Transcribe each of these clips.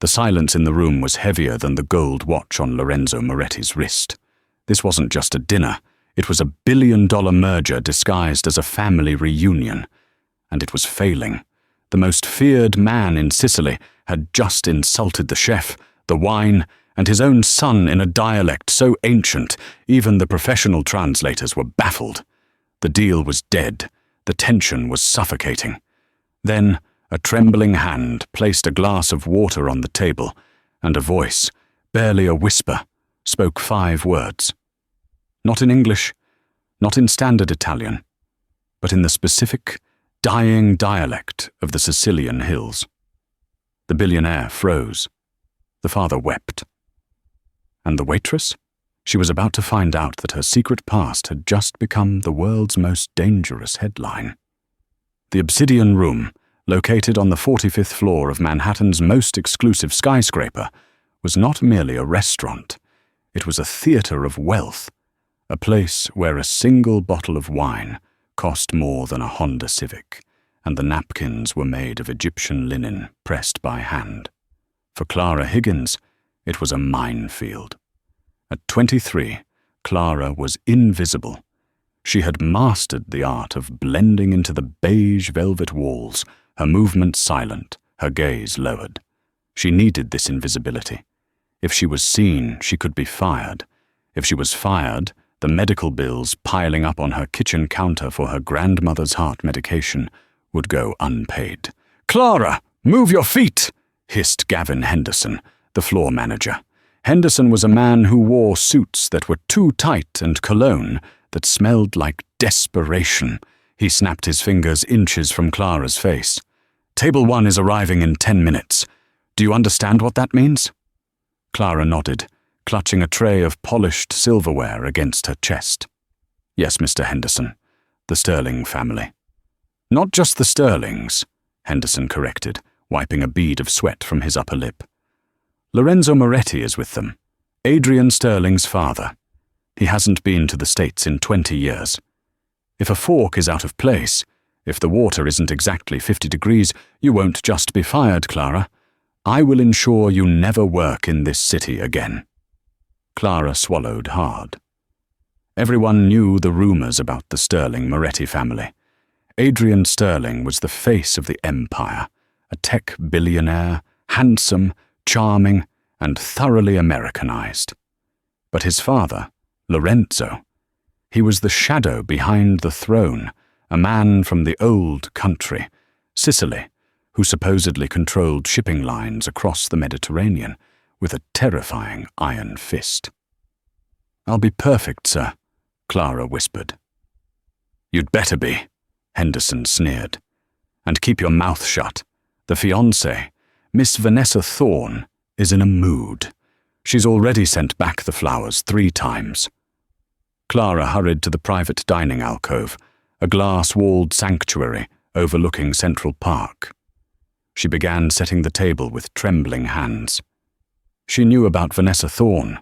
The silence in the room was heavier than the gold watch on Lorenzo Moretti's wrist. This wasn't just a dinner, it was a billion-dollar merger disguised as a family reunion. And it was failing. The most feared man in Sicily had just insulted the chef, the wine, and his own son in a dialect so ancient, even the professional translators were baffled. The deal was dead. The tension was suffocating. Then, a trembling hand placed a glass of water on the table, and a voice, barely a whisper, spoke 5 words. Not in English, not in standard Italian, but in the specific, dying dialect of the Sicilian hills. The billionaire froze. The father wept. And the waitress? She was about to find out that her secret past had just become the world's most dangerous headline. The Obsidian Room, located on the 45th floor of Manhattan's most exclusive skyscraper, was not merely a restaurant. It was a theater of wealth, a place where a single bottle of wine cost more than a Honda Civic, and the napkins were made of Egyptian linen pressed by hand. For Clara Higgins, it was a minefield. At 23, Clara was invisible. She had mastered the art of blending into the beige velvet walls, her movements silent, her gaze lowered. She needed this invisibility. If she was seen, she could be fired. If she was fired, the medical bills piling up on her kitchen counter for her grandmother's heart medication would go unpaid. "Clara, move your feet!" hissed Gavin Henderson, the floor manager. Henderson was a man who wore suits that were too tight and cologne that smelled like desperation. He snapped his fingers inches from Clara's face. "Table 1 is arriving in 10 minutes. Do you understand what that means?" Clara nodded, clutching a tray of polished silverware against her chest. "Yes, Mr. Henderson, the Sterling family." "Not just the Sterlings," Henderson corrected, wiping a bead of sweat from his upper lip. "Lorenzo Moretti is with them, Adrian Sterling's father. He hasn't been to the States in 20 years. If a fork is out of place, if the water isn't exactly 50 degrees, you won't just be fired, Clara. I will ensure you never work in this city again." Clara swallowed hard. Everyone knew the rumors about the Sterling Moretti family. Adrian Sterling was the face of the empire, a tech billionaire, handsome, charming, and thoroughly Americanized. But his father, Lorenzo, he was the shadow behind the throne, a man from the old country, Sicily, who supposedly controlled shipping lines across the Mediterranean with a terrifying iron fist. "I'll be perfect, sir," Clara whispered. "You'd better be," Henderson sneered. "And keep your mouth shut. The fiancée, Miss Vanessa Thorne, is in a mood. She's already sent back the flowers 3 times. Clara hurried to the private dining alcove, a glass-walled sanctuary overlooking Central Park. She began setting the table with trembling hands. She knew about Vanessa Thorne.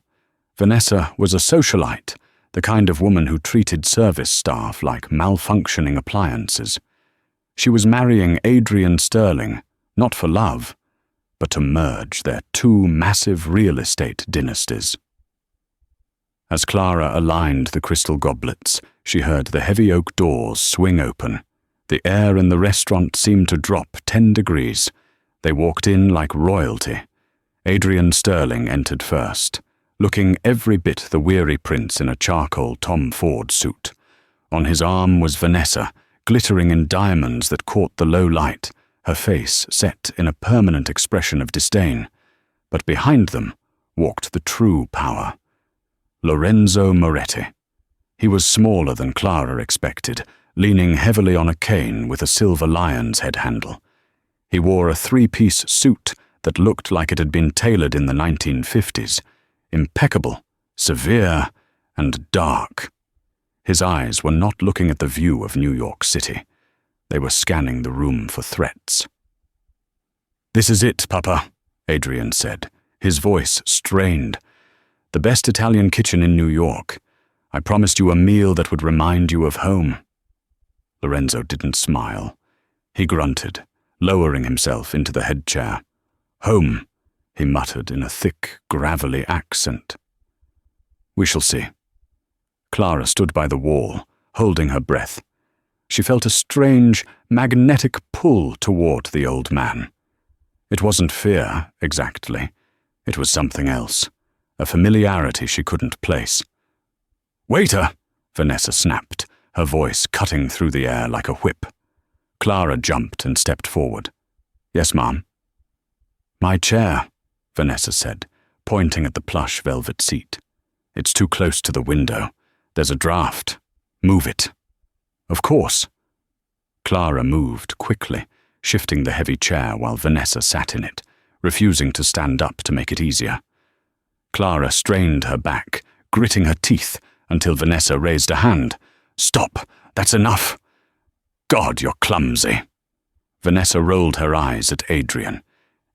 Vanessa was a socialite, the kind of woman who treated service staff like malfunctioning appliances. She was marrying Adrian Sterling, not for love, but to merge their 2 massive real estate dynasties. As Clara aligned the crystal goblets, she heard the heavy oak doors swing open. The air in the restaurant seemed to drop 10 degrees. They walked in like royalty. Adrian Sterling entered first, looking every bit the weary prince in a charcoal Tom Ford suit. On his arm was Vanessa, glittering in diamonds that caught the low light, her face set in a permanent expression of disdain. But behind them walked the true power. Lorenzo Moretti. He was smaller than Clara expected, leaning heavily on a cane with a silver lion's head handle. He wore a 3-piece suit that looked like it had been tailored in the 1950s, impeccable, severe, and dark. His eyes were not looking at the view of New York City. They were scanning the room for threats. "This is it, Papa," Adrian said, his voice strained. "The best Italian kitchen in New York. I promised you a meal that would remind you of home." Lorenzo didn't smile. He grunted, lowering himself into the head chair. "Home," he muttered in a thick, gravelly accent. We shall see. Clara stood by the wall, holding her breath. She felt a strange, magnetic pull toward the old man. It wasn't fear, exactly. It was something else, a familiarity she couldn't place. "Waiter!" Vanessa snapped, her voice cutting through the air like a whip. Clara jumped and stepped forward. "Yes, ma'am." "My chair," Vanessa said, pointing at the plush velvet seat. "It's too close to the window. There's a draft. Move it." "Of course." Clara moved quickly, shifting the heavy chair while Vanessa sat in it, refusing to stand up to make it easier. Clara strained her back, gritting her teeth, until Vanessa raised a hand. "Stop! That's enough!" "God, you're clumsy!" Vanessa rolled her eyes at Adrian.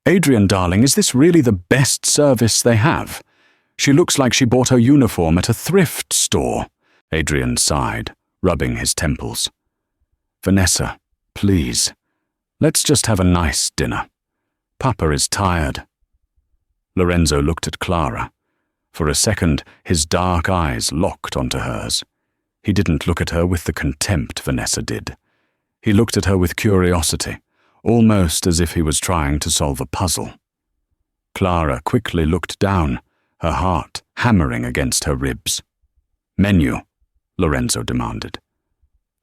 "Adrian, darling, is this really the best service they have? She looks like she bought her uniform at a thrift store." Adrian sighed, rubbing his temples. "Vanessa, please, let's just have a nice dinner. Papa is tired." Lorenzo looked at Clara. For a second, his dark eyes locked onto hers. He didn't look at her with the contempt Vanessa did. He looked at her with curiosity, almost as if he was trying to solve a puzzle. Clara quickly looked down, her heart hammering against her ribs. "Menu," Lorenzo demanded.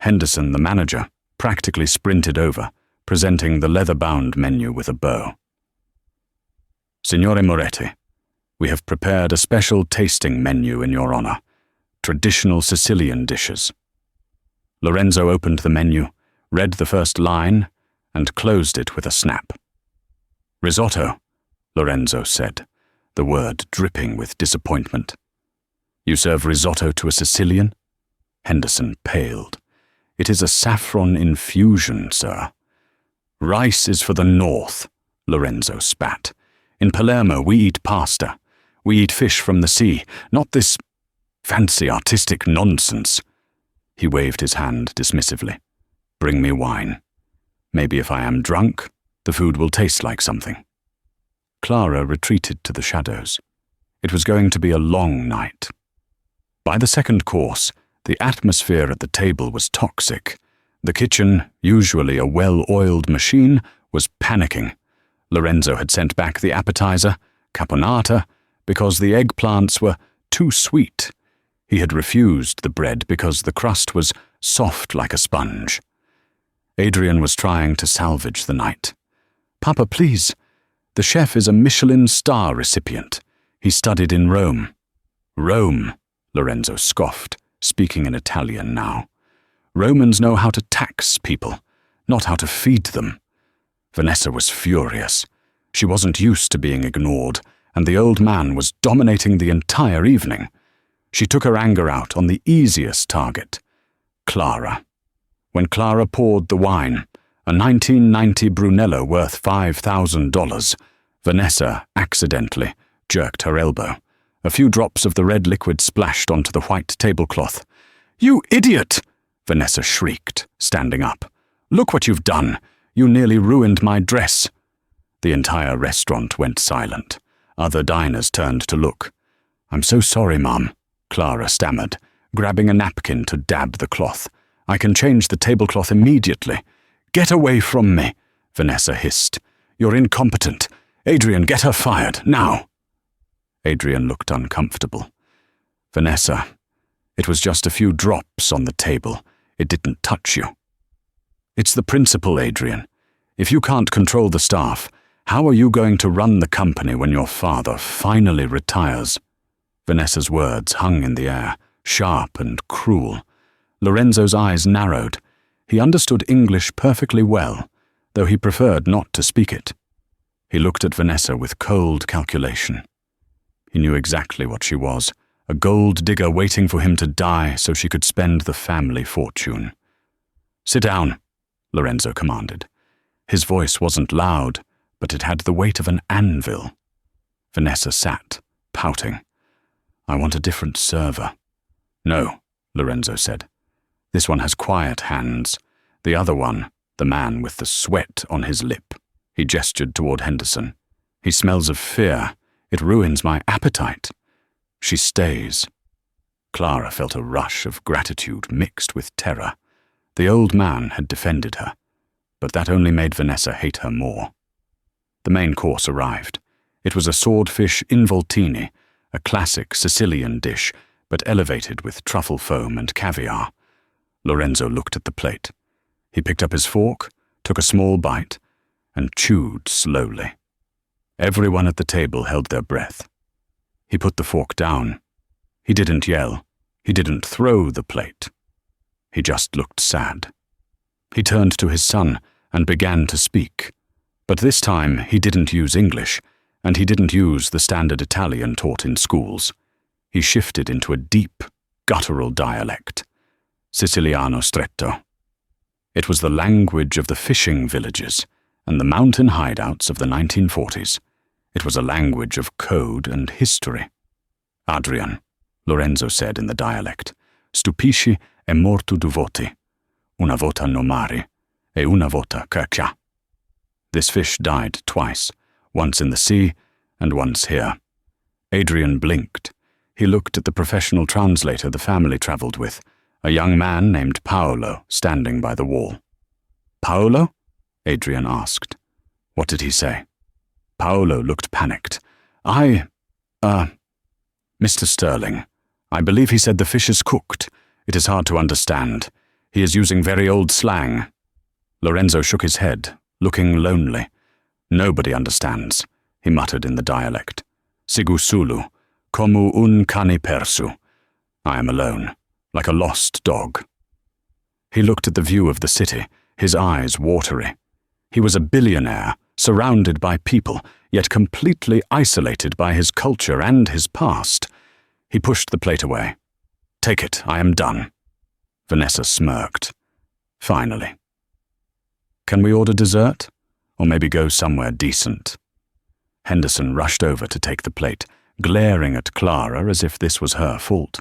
Henderson, the manager, practically sprinted over, presenting the leather-bound menu with a bow. "Signore Moretti, we have prepared a special tasting menu in your honor. Traditional Sicilian dishes." Lorenzo opened the menu, read the first line, and closed it with a snap. "Risotto," Lorenzo said, the word dripping with disappointment. "You serve risotto to a Sicilian?" Henderson paled. "It is a saffron infusion, sir." "Rice is for the north," Lorenzo spat. "In Palermo we eat pasta. We eat fish from the sea, not this fancy artistic nonsense." He waved his hand dismissively. "Bring me wine. Maybe if I am drunk, the food will taste like something." Clara retreated to the shadows. It was going to be a long night. By the second course, the atmosphere at the table was toxic. The kitchen, usually a well-oiled machine, was panicking. Lorenzo had sent back the appetizer, caponata, because the eggplants were too sweet. He had refused the bread because the crust was soft like a sponge. Adrian was trying to salvage the night. "Papa, please. The chef is a Michelin star recipient. He studied in Rome." "Rome," Lorenzo scoffed, speaking in Italian now. "Romans know how to tax people, not how to feed them." Vanessa was furious. She wasn't used to being ignored, and the old man was dominating the entire evening. She took her anger out on the easiest target, Clara. When Clara poured the wine, a 1990 Brunello worth $5,000, Vanessa accidentally jerked her elbow. A few drops of the red liquid splashed onto the white tablecloth. "You idiot!" Vanessa shrieked, standing up. "Look what you've done! You nearly ruined my dress." The entire restaurant went silent. Other diners turned to look. "I'm so sorry, Mum," Clara stammered, grabbing a napkin to dab the cloth. "I can change the tablecloth immediately." "Get away from me," Vanessa hissed. "You're incompetent. Adrian, get her fired, now." Adrian looked uncomfortable. "Vanessa, it was just a few drops on the table. It didn't touch you." "It's the principle, Adrian. If you can't control the staff, how are you going to run the company when your father finally retires?" Vanessa's words hung in the air, sharp and cruel. Lorenzo's eyes narrowed. He understood English perfectly well, though he preferred not to speak it. He looked at Vanessa with cold calculation. He knew exactly what she was, a gold digger waiting for him to die so she could spend the family fortune. "Sit down," Lorenzo commanded. His voice wasn't loud, but it had the weight of an anvil. Vanessa sat, pouting. "I want a different server." "No," Lorenzo said. "This one has quiet hands. The other one, the man with the sweat on his lip," he gestured toward Henderson, He smells of fear. It ruins my appetite. She stays. Clara felt a rush of gratitude mixed with terror. The old man had defended her, but that only made Vanessa hate her more. The main course arrived. It was a swordfish involtini, a classic Sicilian dish, but elevated with truffle foam and caviar. Lorenzo looked at the plate. He picked up his fork, took a small bite, and chewed slowly. Everyone at the table held their breath. He put the fork down. He didn't yell. He didn't throw the plate. He just looked sad. He turned to his son and began to speak. But this time he didn't use English, and he didn't use the standard Italian taught in schools. He shifted into a deep, guttural dialect, Siciliano stretto. It was the language of the fishing villages and the mountain hideouts of the 1940s. It was a language of code and history. Adrian, Lorenzo said in the dialect, stupisci è morto due voti, una vota no mare, e una vota caccia. This fish died twice, once in the sea and once here. Adrian blinked. He looked at the professional translator the family traveled with, a young man named Paolo standing by the wall. Paolo? Adrian asked. What did he say? Paolo looked panicked. Mr. Sterling, I believe he said the fish is cooked. It is hard to understand. He is using very old slang. Lorenzo shook his head, looking lonely. Nobody understands, he muttered in the dialect. Sigu sulu, como un cane persu. I am alone, like a lost dog. He looked at the view of the city, his eyes watery. He was a billionaire, surrounded by people, yet completely isolated by his culture and his past. He pushed the plate away. Take it, I am done. Vanessa smirked. Finally. Can we order dessert? Or maybe go somewhere decent? Henderson rushed over to take the plate, glaring at Clara as if this was her fault.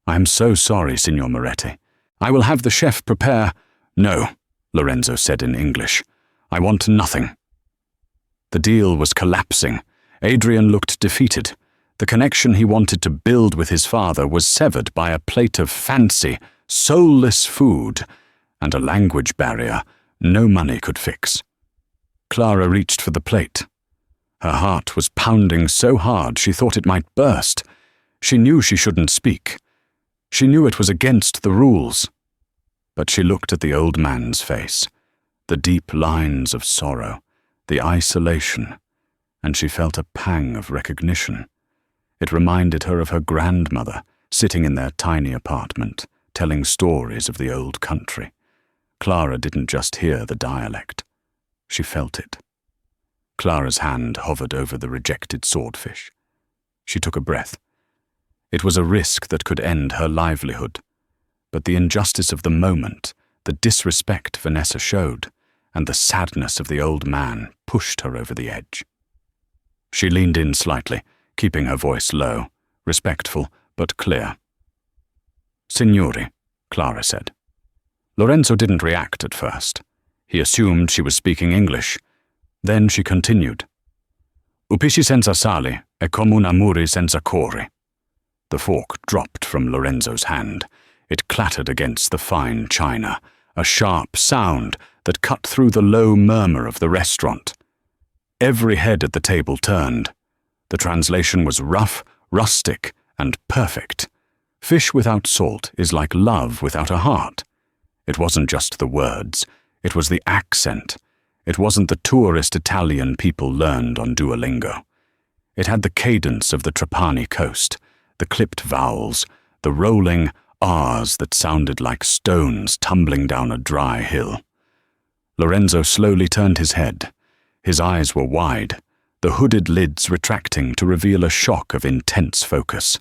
I am so sorry, Signor Moretti. I will have the chef prepare— No, Lorenzo said in English. I want nothing. The deal was collapsing. Adrian looked defeated. The connection he wanted to build with his father was severed by a plate of fancy, soulless food and a language barrier no money could fix. Clara reached for the plate. Her heart was pounding so hard she thought it might burst. She knew she shouldn't speak. She knew it was against the rules. But she looked at the old man's face, the deep lines of sorrow, the isolation, and she felt a pang of recognition. It reminded her of her grandmother, sitting in their tiny apartment, telling stories of the old country. Clara didn't just hear the dialect. She felt it. Clara's hand hovered over the rejected swordfish. She took a breath. It was a risk that could end her livelihood. But the injustice of the moment, the disrespect Vanessa showed, and the sadness of the old man pushed her over the edge. She leaned in slightly, keeping her voice low, respectful but clear. Signori, Clara said. Lorenzo didn't react at first. He assumed she was speaking English. Then she continued. Upisci senza sale è come un amore senza cuore. The fork dropped from Lorenzo's hand. It clattered against the fine china, a sharp sound that cut through the low murmur of the restaurant. Every head at the table turned. The translation was rough, rustic, and perfect. Fish without salt is like love without a heart. It wasn't just the words, it was the accent. It wasn't the tourist Italian people learned on Duolingo. It had the cadence of the Trapani coast, the clipped vowels, the rolling R's that sounded like stones tumbling down a dry hill. Lorenzo slowly turned his head. His eyes were wide, the hooded lids retracting to reveal a shock of intense focus.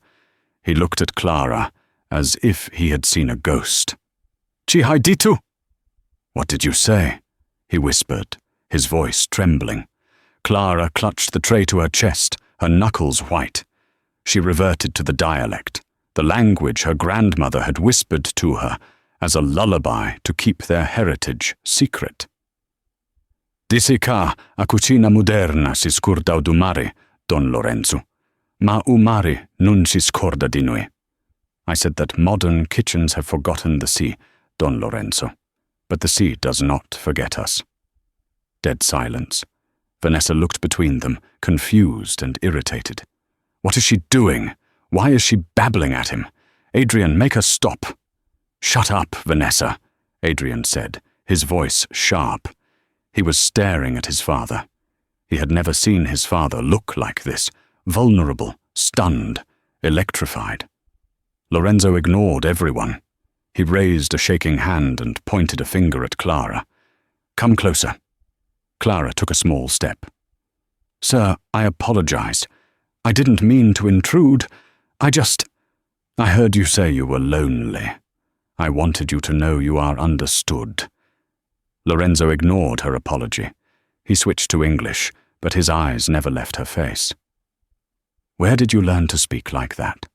He looked at Clara as if he had seen a ghost. Ci hai detto? What did you say? He whispered, his voice trembling. Clara clutched the tray to her chest, her knuckles white. She reverted to the dialect, the language her grandmother had whispered to her as a lullaby to keep their heritage secret. Disse ca a cucina moderna si scordau du mare, Don Lorenzo, ma u mare non si scorda di noi. I said that modern kitchens have forgotten the sea, Don Lorenzo, but the sea does not forget us. Dead silence. Vanessa looked between them, confused and irritated. What is she doing? Why is she babbling at him? Adrian, make her stop. Shut up, Vanessa, Adrian said, his voice sharp. He was staring at his father. He had never seen his father look like this, vulnerable, stunned, electrified. Lorenzo ignored everyone. He raised a shaking hand and pointed a finger at Clara. Come closer. Clara took a small step. Sir, I apologized. I didn't mean to intrude. I heard you say you were lonely. I wanted you to know you are understood. Lorenzo ignored her apology. He switched to English, but his eyes never left her face. Where did you learn to speak like that?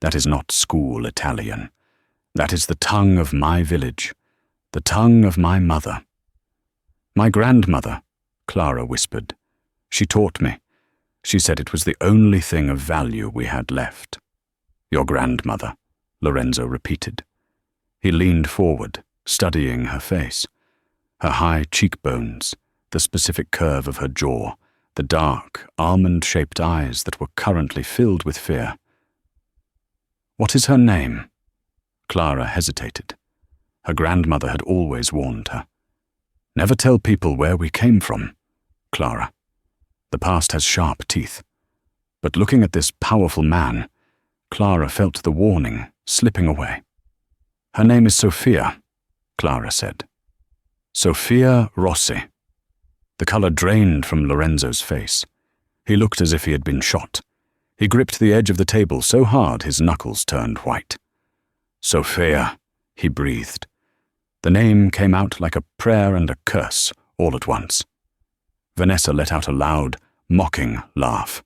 That is not school Italian. That is the tongue of my village, the tongue of my mother. My grandmother, Clara whispered. She taught me. She said it was the only thing of value we had left. Your grandmother, Lorenzo repeated. He leaned forward, studying her face. Her high cheekbones, the specific curve of her jaw, the dark, almond-shaped eyes that were currently filled with fear. What is her name? Clara hesitated. Her grandmother had always warned her. Never tell people where we came from, Clara. The past has sharp teeth. But looking at this powerful man, Clara felt the warning slipping away. Her name is Sophia, Clara said. Sophia Rossi. The color drained from Lorenzo's face. He looked as if he had been shot. He gripped the edge of the table so hard his knuckles turned white. Sophia, he breathed. The name came out like a prayer and a curse all at once. Vanessa let out a loud, mocking laugh.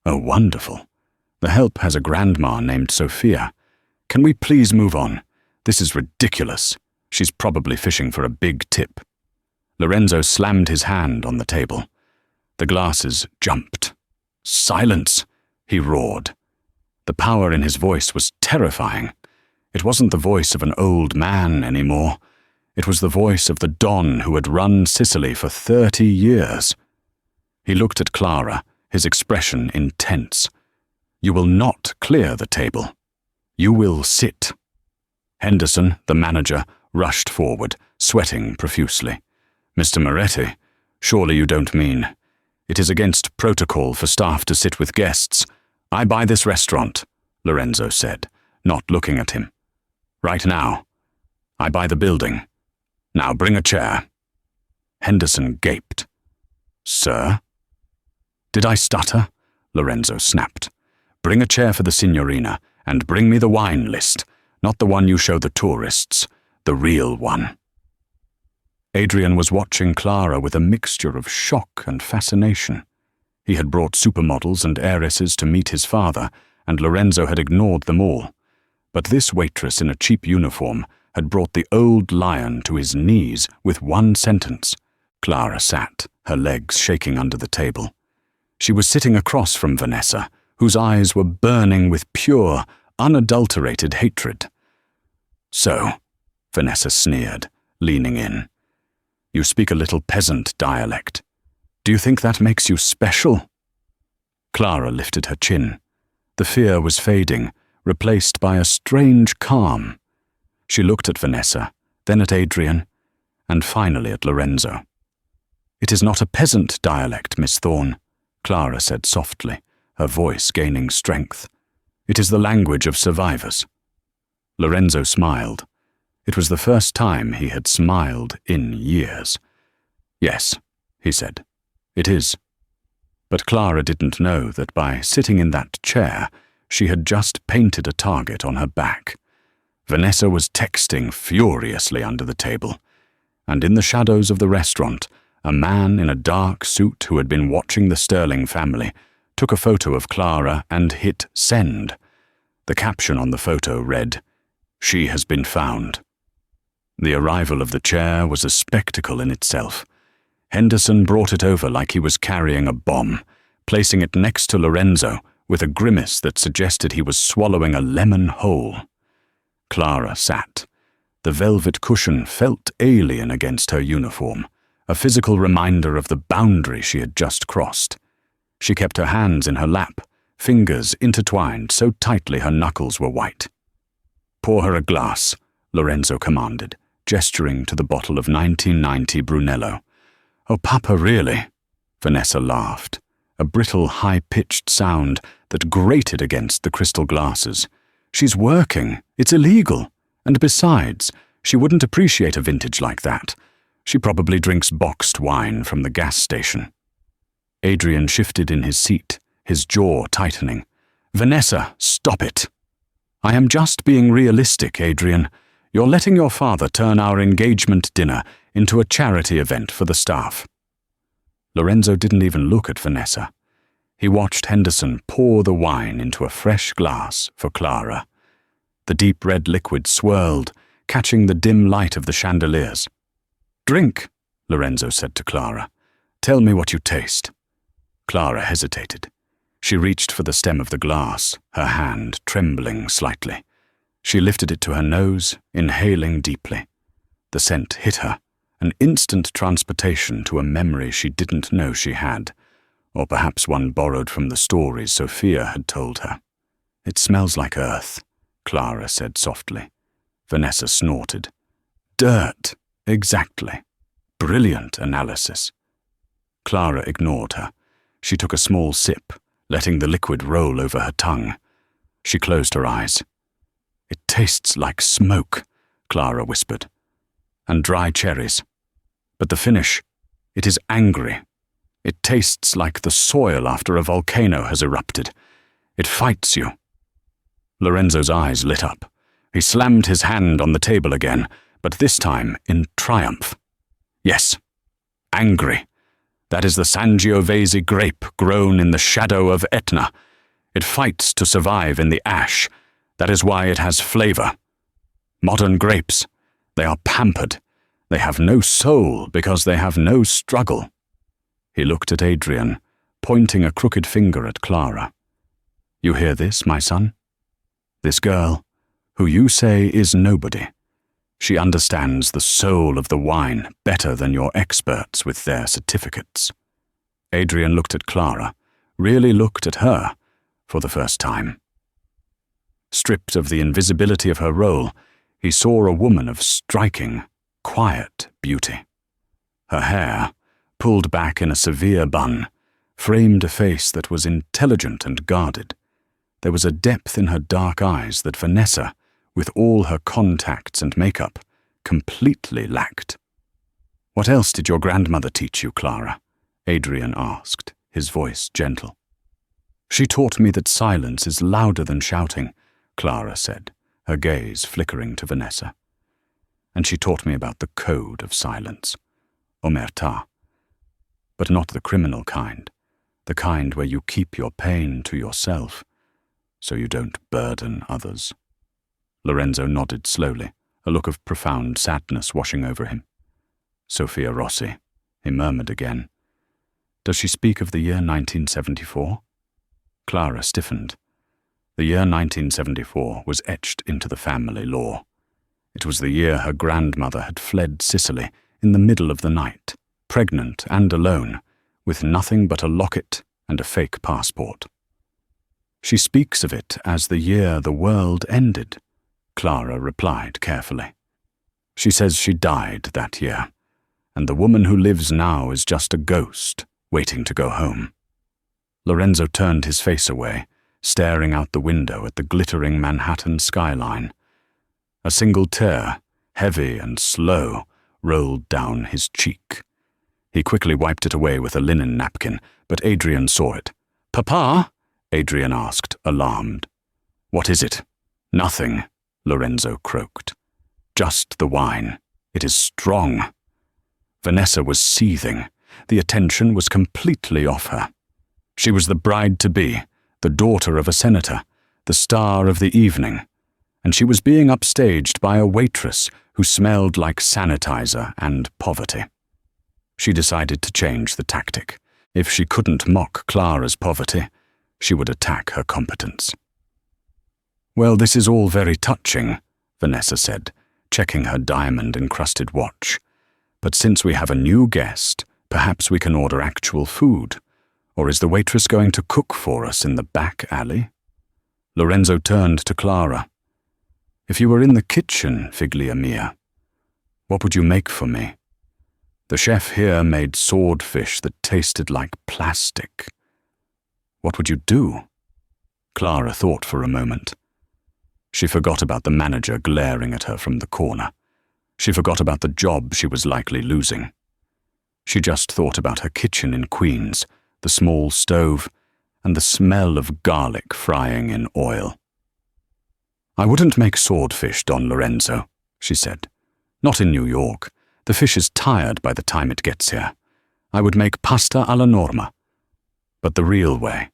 Oh, wonderful. The help has a grandma named Sophia. Can we please move on? This is ridiculous. She's probably fishing for a big tip. Lorenzo slammed his hand on the table. The glasses jumped. Silence, he roared. The power in his voice was terrifying. It wasn't the voice of an old man anymore. It was the voice of the Don who had run Sicily for 30 years. He looked at Clara, his expression intense. You will not clear the table. You will sit. Henderson, the manager, rushed forward, sweating profusely. Mr. Moretti, surely you don't mean... It is against protocol for staff to sit with guests. I buy this restaurant, Lorenzo said, not looking at him. Right now. I buy the building. Now bring a chair. Henderson gaped. Sir? Did I stutter? Lorenzo snapped. Bring a chair for the signorina, and bring me the wine list, not the one you show the tourists, the real one. Adrian was watching Clara with a mixture of shock and fascination. He had brought supermodels and heiresses to meet his father, and Lorenzo had ignored them all. But this waitress in a cheap uniform had brought the old lion to his knees with one sentence. Clara sat, her legs shaking under the table. She was sitting across from Vanessa, whose eyes were burning with pure, unadulterated hatred. So, Vanessa sneered, leaning in. You speak a little peasant dialect. Do you think that makes you special? Clara lifted her chin. The fear was fading, replaced by a strange calm. She looked at Vanessa, then at Adrian, and finally at Lorenzo. It is not a peasant dialect, Miss Thorne, Clara said softly, her voice gaining strength. It is the language of survivors. Lorenzo smiled. It was the first time he had smiled in years. Yes, he said, it is. But Clara didn't know that by sitting in that chair, she had just painted a target on her back. Vanessa was texting furiously under the table, and in the shadows of the restaurant, a man in a dark suit who had been watching the Sterling family took a photo of Clara and hit send. The caption on the photo read, "She has been found." The arrival of the chair was a spectacle in itself. Henderson brought it over like he was carrying a bomb, placing it next to Lorenzo with a grimace that suggested he was swallowing a lemon whole. Clara sat. The velvet cushion felt alien against her uniform, a physical reminder of the boundary she had just crossed. She kept her hands in her lap, fingers intertwined so tightly her knuckles were white. "Pour her a glass," Lorenzo commanded, gesturing to the bottle of 1990 Brunello. "Oh, Papa, really?" Vanessa laughed, a brittle, high-pitched sound that grated against the crystal glasses. "She's working. It's illegal. And besides, she wouldn't appreciate a vintage like that. She probably drinks boxed wine from the gas station." Adrian shifted in his seat, his jaw tightening. "Vanessa, stop it." "I am just being realistic, Adrian. You're letting your father turn our engagement dinner into a charity event for the staff." Lorenzo didn't even look at Vanessa. He watched Henderson pour the wine into a fresh glass for Clara. The deep red liquid swirled, catching the dim light of the chandeliers. "Drink," Lorenzo said to Clara. "Tell me what you taste." Clara hesitated. She reached for the stem of the glass, her hand trembling slightly. She lifted it to her nose, inhaling deeply. The scent hit her, an instant transportation to a memory she didn't know she had, or perhaps one borrowed from the stories Sophia had told her. "It smells like earth," Clara said softly. Vanessa snorted. "Dirt, exactly. Brilliant analysis." Clara ignored her. She took a small sip, letting the liquid roll over her tongue. She closed her eyes. "It tastes like smoke," Clara whispered. "And dry cherries. But the finish, it is angry. It tastes like the soil after a volcano has erupted. It fights you." Lorenzo's eyes lit up. He slammed his hand on the table again, but this time in triumph. "Yes, angry. That is the Sangiovese grape grown in the shadow of Etna. It fights to survive in the ash. That is why it has flavor. Modern grapes, they are pampered. They have no soul because they have no struggle." He looked at Adrian, pointing a crooked finger at Clara. "You hear this, my son? This girl, who you say is nobody, she understands the soul of the wine better than your experts with their certificates." Adrian looked at Clara, really looked at her, for the first time. Stripped of the invisibility of her role, he saw a woman of striking, quiet beauty. Her hair, pulled back in a severe bun, framed a face that was intelligent and guarded. There was a depth in her dark eyes that Vanessa, with all her contacts and makeup, completely lacked. "What else did your grandmother teach you, Clara?" Adrian asked, his voice gentle. "She taught me that silence is louder than shouting," Clara said, her gaze flickering to Vanessa. "And she taught me about the code of silence, omertà. But not the criminal kind, the kind where you keep your pain to yourself, so you don't burden others." Lorenzo nodded slowly, a look of profound sadness washing over him. "Sophia Rossi," he murmured again. "Does she speak of the year 1974? Clara stiffened. The year 1974 was etched into the family lore. It was the year her grandmother had fled Sicily in the middle of the night, pregnant and alone, with nothing but a locket and a fake passport. "She speaks of it as the year the world ended," Clara replied carefully. "She says she died that year, and the woman who lives now is just a ghost waiting to go home." Lorenzo turned his face away, staring out the window at the glittering Manhattan skyline. A single tear, heavy and slow, rolled down his cheek. He quickly wiped it away with a linen napkin, but Adrian saw it. "Papa?" Adrian asked, alarmed. "What is it?" "Nothing," Lorenzo croaked. "Just the wine. It is strong." Vanessa was seething. The attention was completely off her. She was the bride-to-be, the daughter of a senator, the star of the evening, and she was being upstaged by a waitress who smelled like sanitizer and poverty. She decided to change the tactic. If she couldn't mock Clara's poverty, she would attack her competence. "Well, this is all very touching," Vanessa said, checking her diamond-encrusted watch. "But since we have a new guest, perhaps we can order actual food. Or is the waitress going to cook for us in the back alley?" Lorenzo turned to Clara. "If you were in the kitchen, figlia mia, what would you make for me? The chef here made swordfish that tasted like plastic. What would you do?" Clara thought for a moment. She forgot about the manager glaring at her from the corner. She forgot about the job she was likely losing. She just thought about her kitchen in Queens, the small stove, and the smell of garlic frying in oil. "I wouldn't make swordfish, Don Lorenzo," she said. "Not in New York. The fish is tired by the time it gets here. I would make pasta alla norma. But the real way.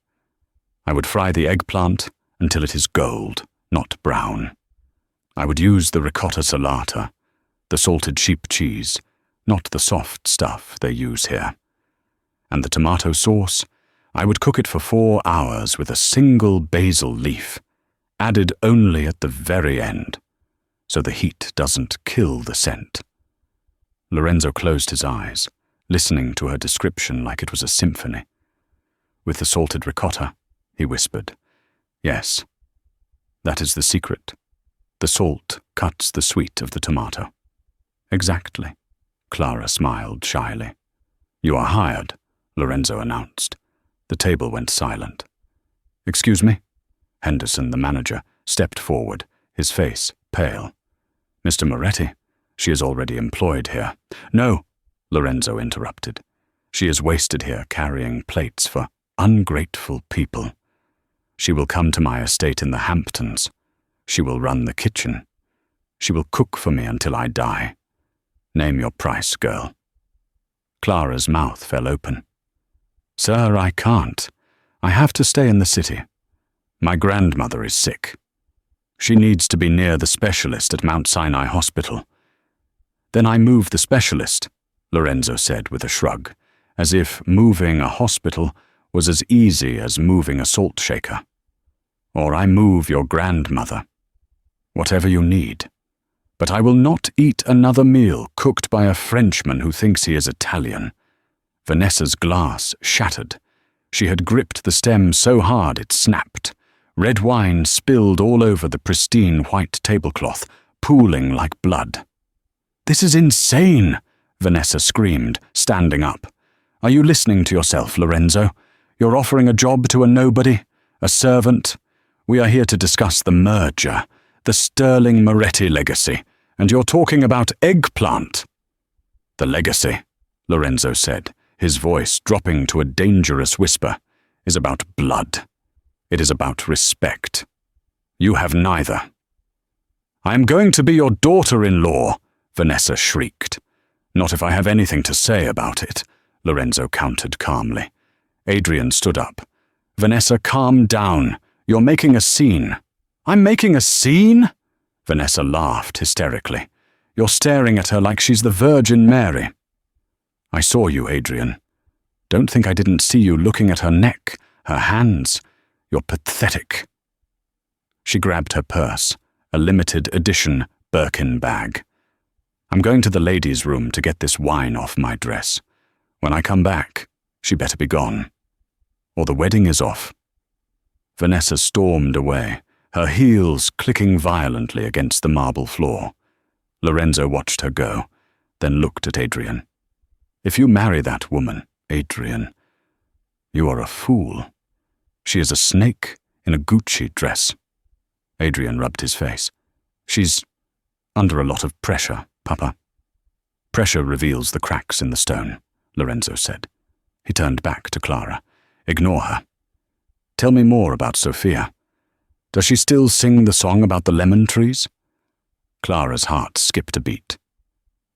I would fry the eggplant until it is gold, not brown. I would use the ricotta salata, the salted sheep cheese, not the soft stuff they use here. And the tomato sauce, I would cook it for 4 hours with a single basil leaf, added only at the very end, so the heat doesn't kill the scent." Lorenzo closed his eyes, listening to her description like it was a symphony. "With the salted ricotta," he whispered. "Yes, that is the secret. The salt cuts the sweet of the tomato." "Exactly," Clara smiled shyly. "You are hired," Lorenzo announced. The table went silent. "Excuse me?" Henderson, the manager, stepped forward, his face pale. "Mr. Moretti, she is already employed here." "No," Lorenzo interrupted. "She is wasted here carrying plates for ungrateful people. She will come to my estate in the Hamptons. She will run the kitchen. She will cook for me until I die. Name your price, girl." Clara's mouth fell open. "Sir, I can't. I have to stay in the city. My grandmother is sick. She needs to be near the specialist at Mount Sinai Hospital." "Then I move the specialist," Lorenzo said with a shrug, as if moving a hospital was as easy as moving a salt shaker. "Or I move your grandmother. Whatever you need. But I will not eat another meal cooked by a Frenchman who thinks he is Italian." Vanessa's glass shattered. She had gripped the stem so hard it snapped. Red wine spilled all over the pristine white tablecloth, pooling like blood. "This is insane!" Vanessa screamed, standing up. "Are you listening to yourself, Lorenzo? You're offering a job to a nobody, a servant. We are here to discuss the merger, the Sterling Moretti legacy, and you're talking about eggplant." "The legacy," Lorenzo said, his voice dropping to a dangerous whisper, "is about blood. It is about respect. You have neither." "I am going to be your daughter-in-law," Vanessa shrieked. "Not if I have anything to say about it," Lorenzo countered calmly. Adrian stood up. "Vanessa, calm down. You're making a scene." "I'm making a scene?" Vanessa laughed hysterically. "You're staring at her like she's the Virgin Mary." "I saw you, Adrian. Don't think I didn't see you looking at her neck, her hands. You're pathetic." She grabbed her purse, a limited edition Birkin bag. "I'm going to the ladies' room to get this wine off my dress. When I come back, she better be gone. Or the wedding is off." Vanessa stormed away, her heels clicking violently against the marble floor. Lorenzo watched her go, then looked at Adrian. "If you marry that woman, Adrian, you are a fool. She is a snake in a Gucci dress." Adrian rubbed his face. "She's under a lot of pressure, Papa." "Pressure reveals the cracks in the stone," Lorenzo said. He turned back to Clara. "Ignore her. Tell me more about Sophia. Does she still sing the song about the lemon trees?" Clara's heart skipped a beat.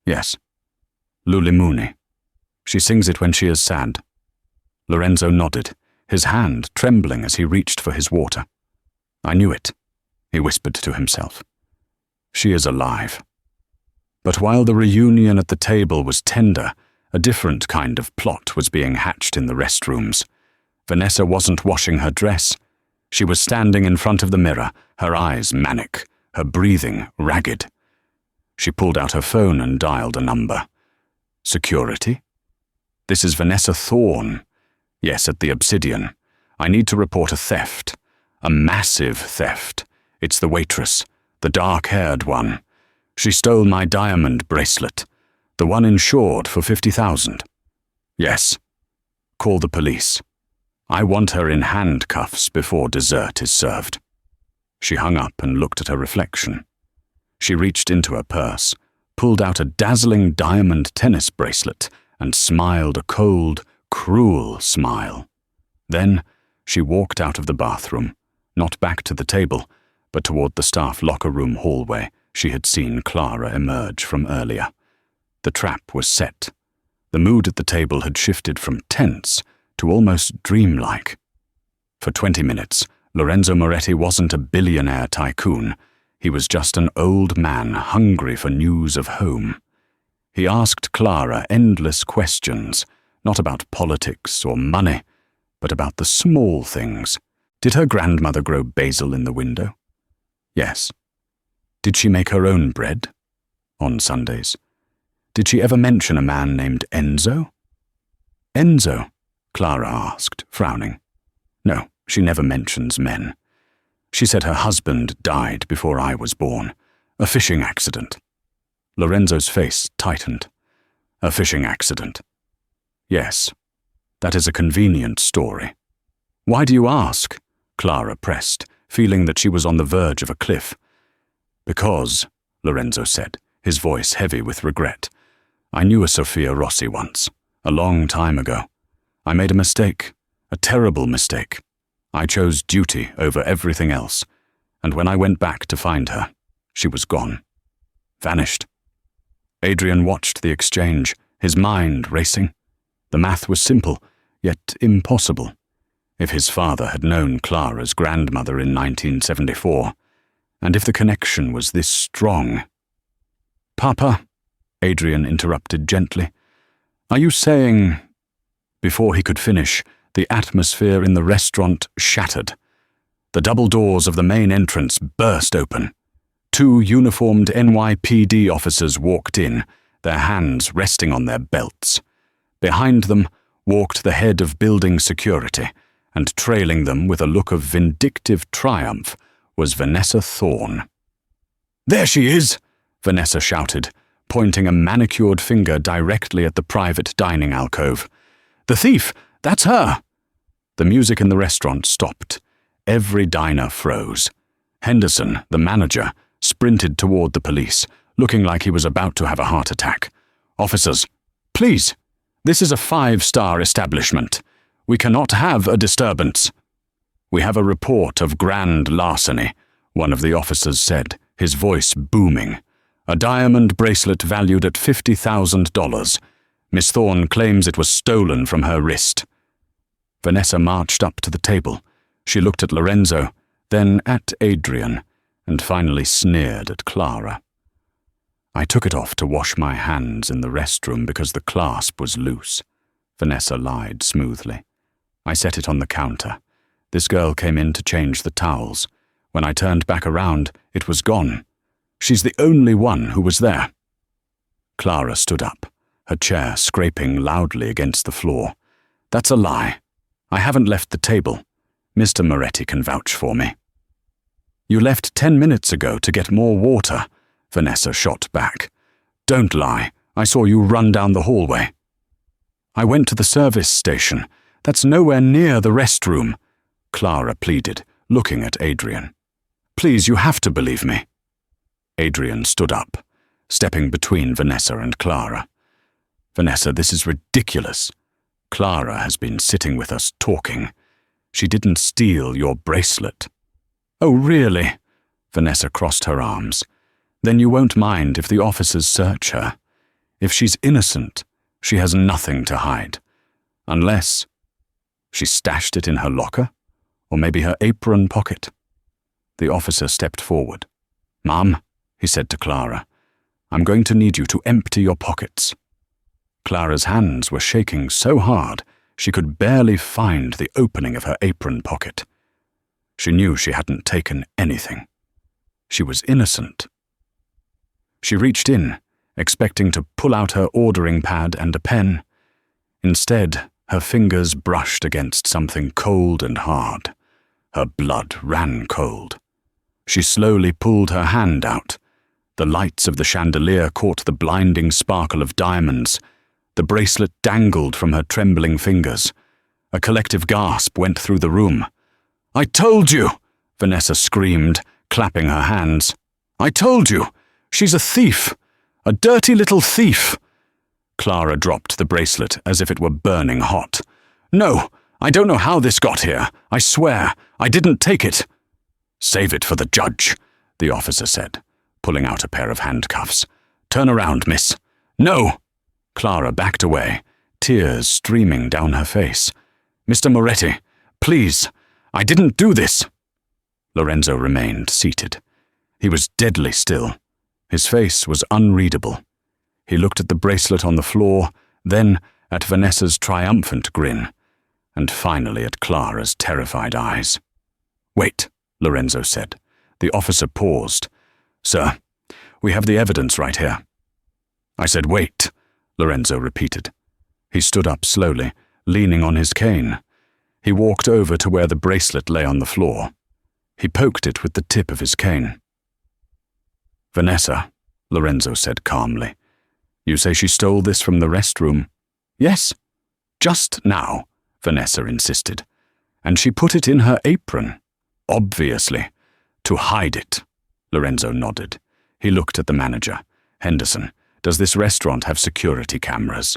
"Yes. Lulimuni. She sings it when she is sad." Lorenzo nodded, his hand trembling as he reached for his water. "I knew it," he whispered to himself. "She is alive." But while the reunion at the table was tender, A different kind of plot was being hatched in the restrooms. Vanessa wasn't washing her dress. She was standing in front of the mirror, her eyes manic, her breathing ragged. She pulled out her phone and dialed a number. Security? This is Vanessa Thorne. Yes, at the Obsidian. I need to report a theft. A massive theft. It's the waitress, the dark-haired one. She stole my diamond bracelet, the one insured for $50,000. Yes. Call the police. I want her in handcuffs before dessert is served. She hung up and looked at her reflection. She reached into her purse, pulled out a dazzling diamond tennis bracelet, and smiled a cold, cruel smile. Then she walked out of the bathroom, not back to the table, but toward the staff locker room hallway she had seen Clara emerge from earlier. The trap was set. The mood at the table had shifted from tense to almost dreamlike. For 20 minutes, Lorenzo Moretti wasn't a billionaire tycoon. He was just an old man hungry for news of home. He asked Clara endless questions, not about politics or money, but about the small things. Did her grandmother grow basil in the window? Yes. Did she make her own bread? On Sundays. Did she ever mention a man named Enzo? Enzo? Clara asked, frowning. No, she never mentions men. She said her husband died before I was born. A fishing accident. Lorenzo's face tightened. A fishing accident. Yes, that is a convenient story. Why do you ask? Clara pressed, feeling that she was on the verge of a cliff. Because, Lorenzo said, his voice heavy with regret, I knew a Sophia Rossi once, a long time ago. I made a mistake, a terrible mistake. I chose duty over everything else, and when I went back to find her, she was gone. Vanished. Adrian watched the exchange, his mind racing. The math was simple, yet impossible. If his father had known Clara's grandmother in 1974, and if the connection was this strong. Papa, Adrian interrupted gently, are you saying... Before he could finish, the atmosphere in the restaurant shattered. The double doors of the main entrance burst open. 2 uniformed NYPD officers walked in, their hands resting on their belts. Behind them walked the head of building security, and trailing them with a look of vindictive triumph was Vanessa Thorne. There she is, Vanessa shouted, pointing a manicured finger directly at the private dining alcove. The thief! That's her! The music in the restaurant stopped. Every diner froze. Henderson, the manager, sprinted toward the police, looking like he was about to have a heart attack. Officers, please! This is a 5-star establishment. We cannot have a disturbance. We have a report of grand larceny, one of the officers said, his voice booming. A diamond bracelet valued at $50,000. Miss Thorne claims it was stolen from her wrist. Vanessa marched up to the table. She looked at Lorenzo, then at Adrian, and finally sneered at Clara. I took it off to wash my hands in the restroom because the clasp was loose. Vanessa lied smoothly. I set it on the counter. This girl came in to change the towels. When I turned back around, it was gone. She's the only one who was there. Clara stood up, her chair scraping loudly against the floor. That's a lie. I haven't left the table. Mr. Moretti can vouch for me. You left 10 minutes ago to get more water, Vanessa shot back. Don't lie. I saw you run down the hallway. I went to the service station. That's nowhere near the restroom, Clara pleaded, looking at Adrian. Please, you have to believe me. Adrian stood up, stepping between Vanessa and Clara. Vanessa, this is ridiculous. Clara has been sitting with us talking. She didn't steal your bracelet. Oh, really? Vanessa crossed her arms. Then you won't mind if the officers search her. If she's innocent, she has nothing to hide. Unless she stashed it in her locker, or maybe her apron pocket. The officer stepped forward. Ma'am, he said to Clara, I'm going to need you to empty your pockets. Clara's hands were shaking so hard she could barely find the opening of her apron pocket. She knew she hadn't taken anything. She was innocent. She reached in, expecting to pull out her ordering pad and a pen. Instead, her fingers brushed against something cold and hard. Her blood ran cold. She slowly pulled her hand out. The lights of the chandelier caught the blinding sparkle of diamonds. The bracelet dangled from her trembling fingers. A collective gasp went through the room. "I told you!" Vanessa screamed, clapping her hands. "I told you! She's a thief! A dirty little thief!" Clara dropped the bracelet as if it were burning hot. "No! I don't know how this got here. I swear, I didn't take it." "Save it for the judge," the officer said, pulling out a pair of handcuffs. "Turn around, miss." "No!" Clara backed away, tears streaming down her face. "Mr. Moretti, please, I didn't do this." Lorenzo remained seated. He was deadly still. His face was unreadable. He looked at the bracelet on the floor, then at Vanessa's triumphant grin, and finally at Clara's terrified eyes. "Wait," Lorenzo said. The officer paused. "Sir, we have the evidence right here." "I said wait," Lorenzo repeated. He stood up slowly, leaning on his cane. He walked over to where the bracelet lay on the floor. He poked it with the tip of his cane. "Vanessa," Lorenzo said calmly, "you say she stole this from the restroom?" "Yes." "Just now," Vanessa insisted. "And she put it in her apron." "Obviously. To hide it." Lorenzo nodded. He looked at the manager. "Henderson, does this restaurant have security cameras?"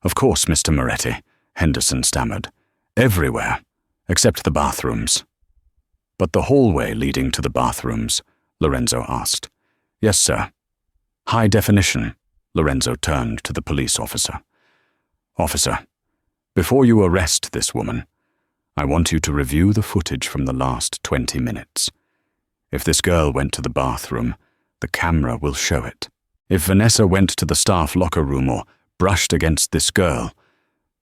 "Of course, Mr. Moretti," Henderson stammered. "Everywhere, except the bathrooms." "But the hallway leading to the bathrooms?" Lorenzo asked. "Yes, sir." "High definition." Lorenzo turned to the police officer. "Officer, before you arrest this woman, I want you to review the footage from the last 20 minutes. If this girl went to the bathroom, the camera will show it. If Vanessa went to the staff locker room or brushed against this girl,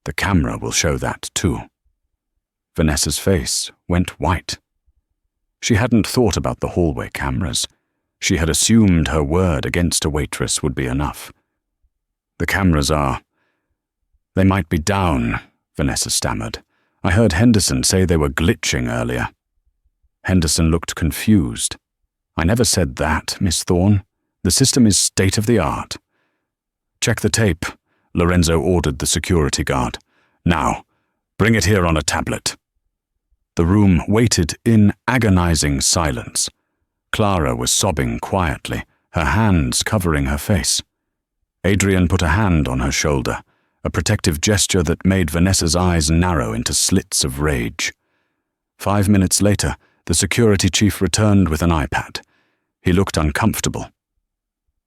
the camera will show that too." Vanessa's face went white. She hadn't thought about the hallway cameras. She had assumed her word against a waitress would be enough. "The cameras they might be down," Vanessa stammered. "I heard Henderson say they were glitching earlier." Henderson looked confused. "I never said that, Miss Thorne. The system is state-of-the-art." "Check the tape," Lorenzo ordered the security guard. "Now, bring it here on a tablet." The room waited in agonizing silence. Clara was sobbing quietly, her hands covering her face. Adrian put a hand on her shoulder, a protective gesture that made Vanessa's eyes narrow into slits of rage. 5 minutes later, the security chief returned with an iPad. He looked uncomfortable.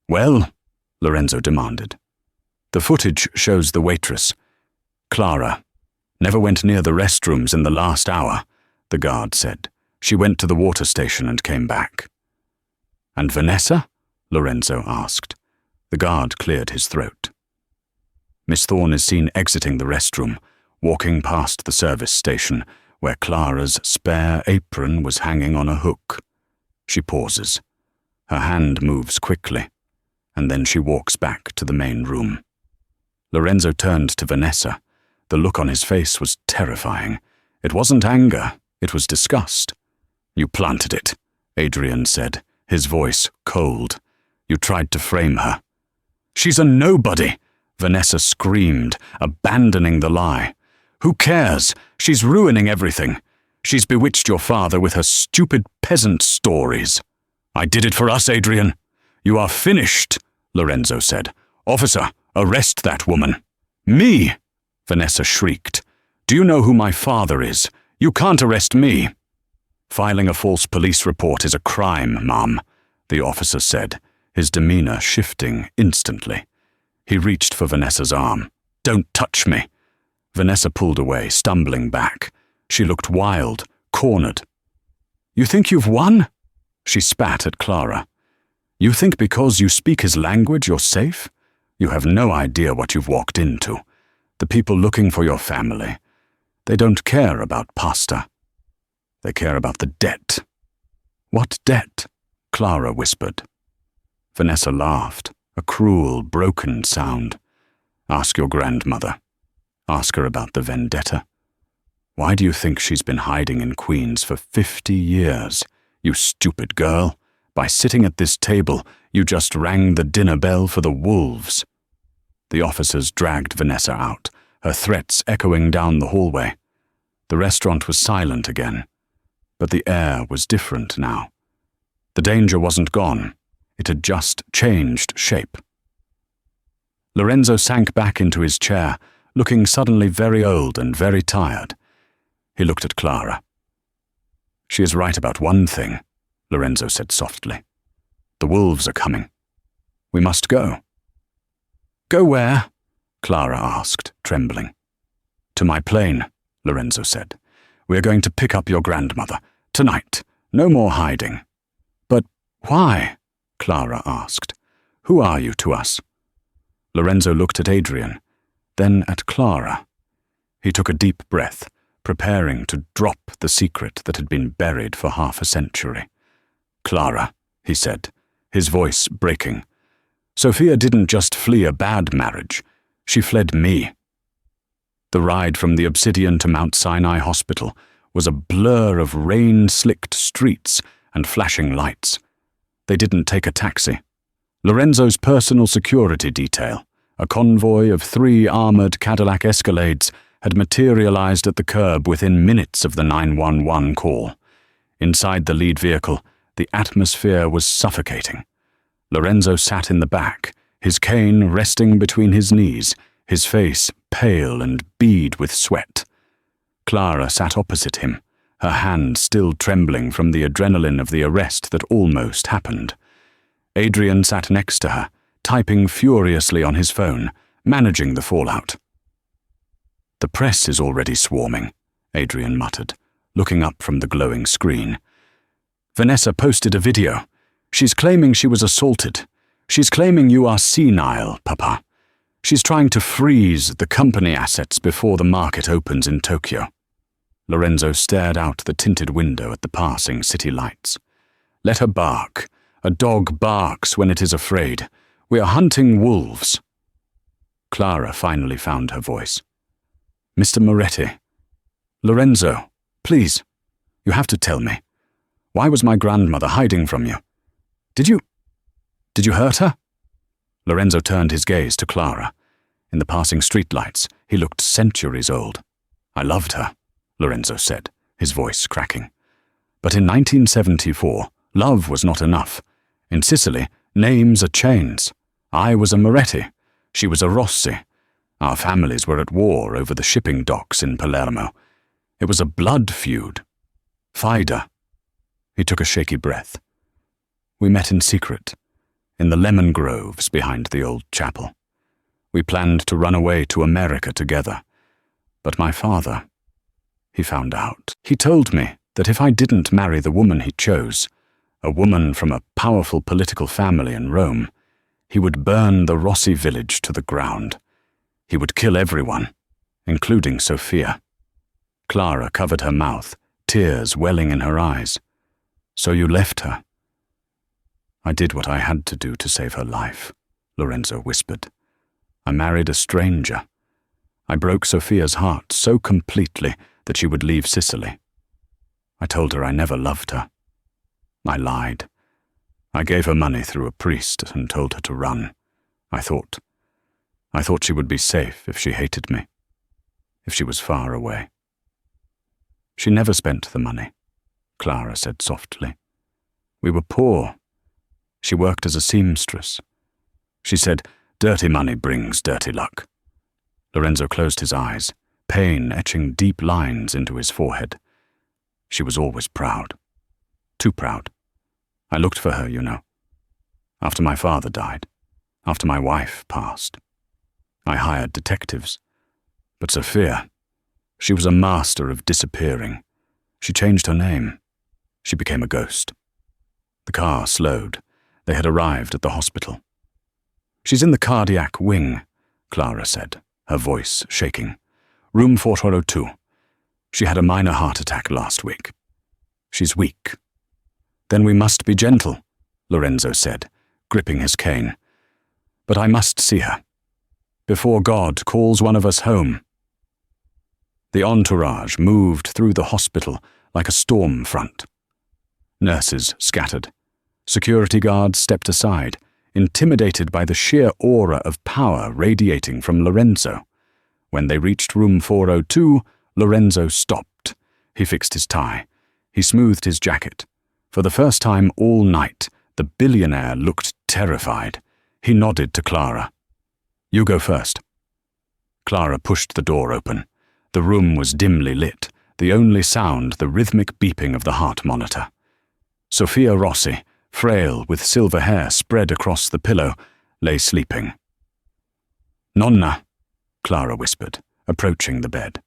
"Well?" Lorenzo demanded. "The footage shows the waitress. Clara never went near the restrooms in the last hour," the guard said. "She went to the water station and came back." "And Vanessa?" Lorenzo asked. The guard cleared his throat. "Miss Thorne is seen exiting the restroom, walking past the service station, where Clara's spare apron was hanging on a hook. She pauses. Her hand moves quickly, and then she walks back to the main room." Lorenzo turned to Vanessa. The look on his face was terrifying. It wasn't anger, it was disgust. "You planted it," Adrian said, his voice cold. "You tried to frame her." "She's a nobody!" Vanessa screamed, abandoning the lie. "Who cares? She's ruining everything. She's bewitched your father with her stupid peasant stories." "I did it for us, Adrian." "You are finished," Lorenzo said. "Officer, arrest that woman." "Me?" Vanessa shrieked. "Do you know who my father is? You can't arrest me." "Filing a false police report is a crime, ma'am," the officer said, his demeanor shifting instantly. He reached for Vanessa's arm. "Don't touch me." Vanessa pulled away, stumbling back. She looked wild, cornered. "You think you've won?" She spat at Clara. "You think because you speak his language you're safe? You have no idea what you've walked into. The people looking for your family, they don't care about pasta. They care about the debt." "What debt?" Clara whispered. Vanessa laughed, a cruel, broken sound. "Ask your grandmother. Ask her about the vendetta. Why do you think she's been hiding in Queens for 50 years? You stupid girl. By sitting at this table, you just rang the dinner bell for the wolves." The officers dragged Vanessa out, her threats echoing down the hallway. The restaurant was silent again, but the air was different now. The danger wasn't gone. It had just changed shape. Lorenzo sank back into his chair, looking suddenly very old and very tired. He looked at Clara. "She is right about one thing," Lorenzo said softly. "The wolves are coming. We must go." "Go where?" Clara asked, trembling. "To my plane," Lorenzo said. "We are going to pick up your grandmother. Tonight. No more hiding." "But why?" Clara asked. "Who are you to us?" Lorenzo looked at Adrian, then at Clara. He took a deep breath, preparing to drop the secret that had been buried for half a century. "Clara," he said, his voice breaking. "Sophia didn't just flee a bad marriage. She fled me." The ride from the Obsidian to Mount Sinai Hospital was a blur of rain-slicked streets and flashing lights. They didn't take a taxi. Lorenzo's personal security detail, a convoy of 3 armored Cadillac Escalades, had materialized at the curb within minutes of the 911 call. Inside the lead vehicle, the atmosphere was suffocating. Lorenzo sat in the back, his cane resting between his knees, his face pale and bead with sweat. Clara sat opposite him, her hand still trembling from the adrenaline of the arrest that almost happened. Adrian sat next to her, typing furiously on his phone, managing the fallout. "The press is already swarming," Adrian muttered, looking up from the glowing screen. "Vanessa posted a video. She's claiming she was assaulted. She's claiming you are senile, Papa. She's trying to freeze the company assets before the market opens in Tokyo." Lorenzo stared out the tinted window at the passing city lights. "Let her bark. A dog barks when it is afraid. We are hunting wolves." Clara finally found her voice. "Mr. Moretti. Lorenzo, please, you have to tell me. Why was my grandmother hiding from you? Did you hurt her?" Lorenzo turned his gaze to Clara. In the passing streetlights, he looked centuries old. "I loved her," Lorenzo said, his voice cracking. "But in 1974, love was not enough. In Sicily, names are chains. I was a Moretti. She was a Rossi. Our families were at war over the shipping docks in Palermo. It was a blood feud. Fida." He took a shaky breath. "We met in secret, in the lemon groves behind the old chapel. We planned to run away to America together. But my father, he found out. He told me that if I didn't marry the woman he chose, a woman from a powerful political family in Rome, he would burn the Rossi village to the ground. He would kill everyone, including Sophia." Clara covered her mouth, tears welling in her eyes. "So you left her?" "I did what I had to do to save her life," Lorenzo whispered. "I married a stranger. I broke Sophia's heart so completely that she would leave Sicily. I told her I never loved her. I lied. I gave her money through a priest and told her to run. I thought she would be safe if she hated me, if she was far away." "She never spent the money," Clara said softly. "We were poor. She worked as a seamstress. She said, 'Dirty money brings dirty luck.'" Lorenzo closed his eyes, pain etching deep lines into his forehead. "She was always proud. Too proud. I looked for her, you know. After my father died, after my wife passed, I hired detectives. But Sophia, she was a master of disappearing. She changed her name. She became a ghost." The car slowed. They had arrived at the hospital. She's in the cardiac wing, Clara said, her voice shaking. Room 402. She had a minor heart attack last week. She's weak. Then we must be gentle, Lorenzo said, gripping his cane. But I must see her. Before God calls one of us home. The entourage moved through the hospital like a storm front. Nurses scattered. Security guards stepped aside, intimidated by the sheer aura of power radiating from Lorenzo. When they reached room 402, Lorenzo stopped. He fixed his tie. He smoothed his jacket. For the first time all night, the billionaire looked terrified. He nodded to Clara. You go first. Clara pushed the door open. The room was dimly lit, the only sound the rhythmic beeping of the heart monitor. Sophia Rossi, frail with silver hair spread across the pillow, lay sleeping. Nonna, Clara whispered, approaching the bed.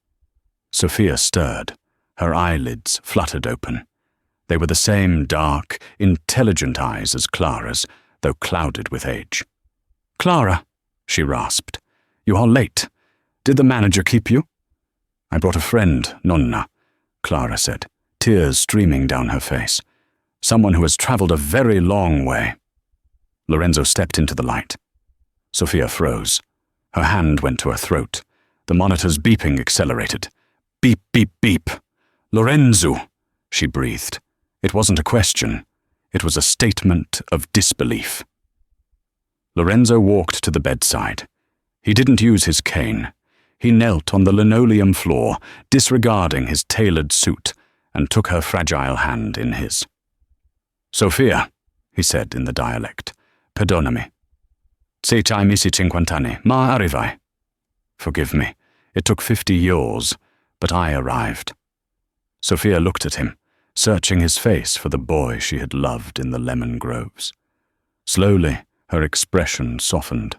Sophia stirred. Her eyelids fluttered open. They were the same dark, intelligent eyes as Clara's, though clouded with age. Clara, she rasped. You are late. Did the manager keep you? I brought a friend, Nonna, Clara said, tears streaming down her face. Someone who has travelled a very long way. Lorenzo stepped into the light. Sophia froze. Her hand went to her throat. The monitor's beeping accelerated. Beep, beep, beep. Lorenzo, she breathed. It wasn't a question. It was a statement of disbelief. Lorenzo walked to the bedside. He didn't use his cane. He knelt on the linoleum floor, disregarding his tailored suit, and took her fragile hand in his. Sophia, he said in the dialect, perdonami. Se ci hai messi 50 anni, ma arrivai. Forgive me. It took 50 years, but I arrived. Sophia looked at him, searching his face for the boy she had loved in the lemon groves. Slowly, her expression softened.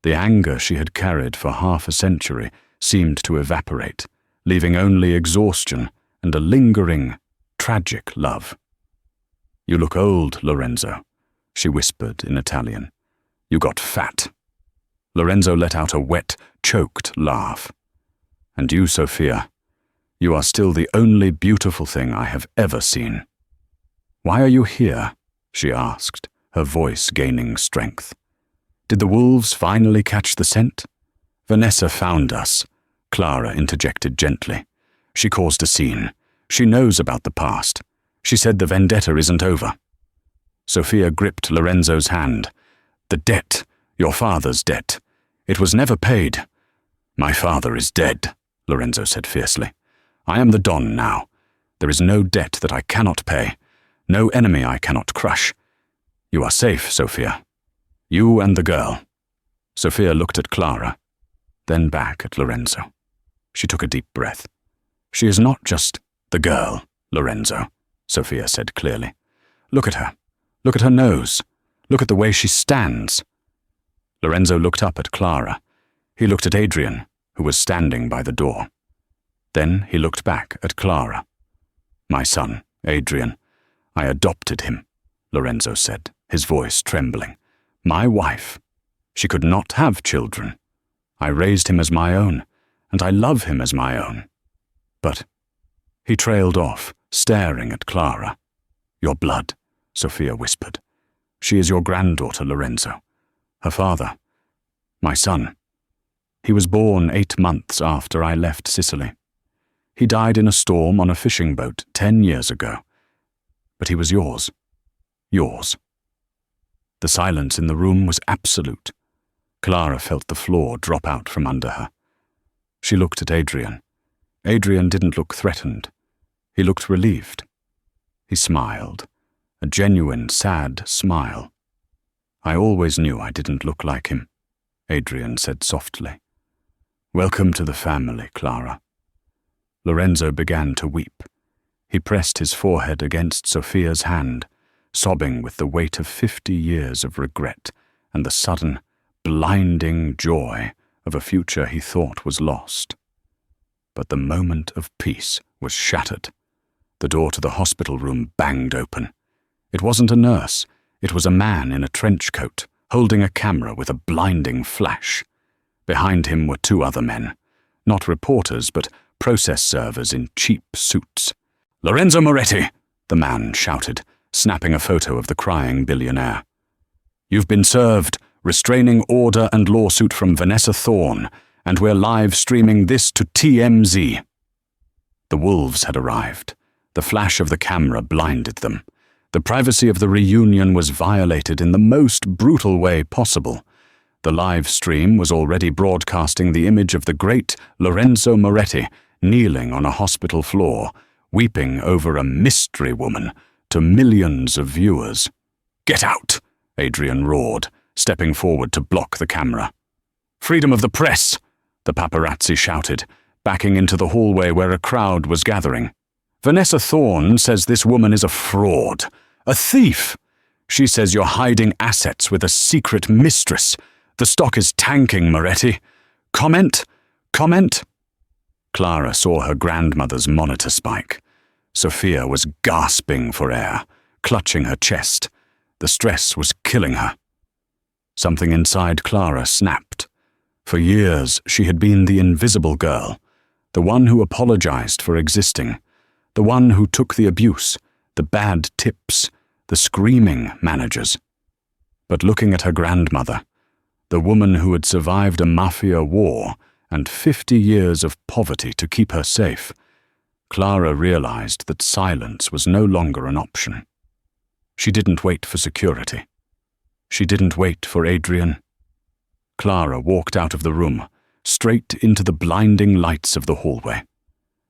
The anger she had carried for half a century seemed to evaporate, leaving only exhaustion and a lingering, tragic love. You look old, Lorenzo, she whispered in Italian. You got fat. Lorenzo let out a wet, choked laugh. And you, Sophia, you are still the only beautiful thing I have ever seen. Why are you here? She asked, her voice gaining strength. Did the wolves finally catch the scent? Vanessa found us, Clara interjected gently. She caused a scene. She knows about the past. She said the vendetta isn't over. Sophia gripped Lorenzo's hand. The debt, your father's debt. It was never paid. My father is dead, Lorenzo said fiercely. I am the Don now. There is no debt that I cannot pay, no enemy I cannot crush. You are safe, Sophia. You and the girl. Sophia looked at Clara, then back at Lorenzo. She took a deep breath. She is not just the girl, Lorenzo, Sophia said clearly. Look at her. Look at her nose. Look at the way she stands. Lorenzo looked up at Clara. He looked at Adrian, who was standing by the door. Then he looked back at Clara. My son, Adrian. I adopted him, Lorenzo said, his voice trembling. My wife. She could not have children. I raised him as my own, and I love him as my own. But he trailed off, staring at Clara. Your blood, Sophia whispered. She is your granddaughter, Lorenzo. Her father, my son. He was born 8 months after I left Sicily. He died in a storm on a fishing boat 10 years ago. But he was yours. Yours. The silence in the room was absolute. Clara felt the floor drop out from under her. She looked at Adrian. Adrian didn't look threatened. He looked relieved. He smiled, a genuine, sad smile. I always knew I didn't look like him, Adrian said softly. Welcome to the family, Clara. Lorenzo began to weep. He pressed his forehead against Sophia's hand, sobbing with the weight of 50 years of regret and the sudden, blinding joy of a future he thought was lost. But the moment of peace was shattered. The door to the hospital room banged open. It wasn't a nurse. It was a man in a trench coat, holding a camera with a blinding flash. Behind him were two other men, not reporters but process servers in cheap suits. "Lorenzo Moretti!" the man shouted, snapping a photo of the crying billionaire. "You've been served, restraining order and lawsuit from Vanessa Thorne, and we're live streaming this to TMZ." The wolves had arrived. The flash of the camera blinded them. The privacy of the reunion was violated in the most brutal way possible. The live stream was already broadcasting the image of the great Lorenzo Moretti kneeling on a hospital floor, weeping over a mystery woman, to millions of viewers. "Get out!" Adrian roared, stepping forward to block the camera. "Freedom of the press!" the paparazzi shouted, backing into the hallway where a crowd was gathering. "Vanessa Thorne says this woman is a fraud, a thief. She says you're hiding assets with a secret mistress. The stock is tanking, Moretti. Comment? Comment?" Clara saw her grandmother's monitor spike. Sophia was gasping for air, clutching her chest. The stress was killing her. Something inside Clara snapped. For years, she had been the invisible girl, the one who apologized for existing, the one who took the abuse, the bad tips, the screaming managers. But looking at her grandmother, the woman who had survived a mafia war and 50 years of poverty to keep her safe, Clara realized that silence was no longer an option. She didn't wait for security. She didn't wait for Adrian. Clara walked out of the room, straight into the blinding lights of the hallway.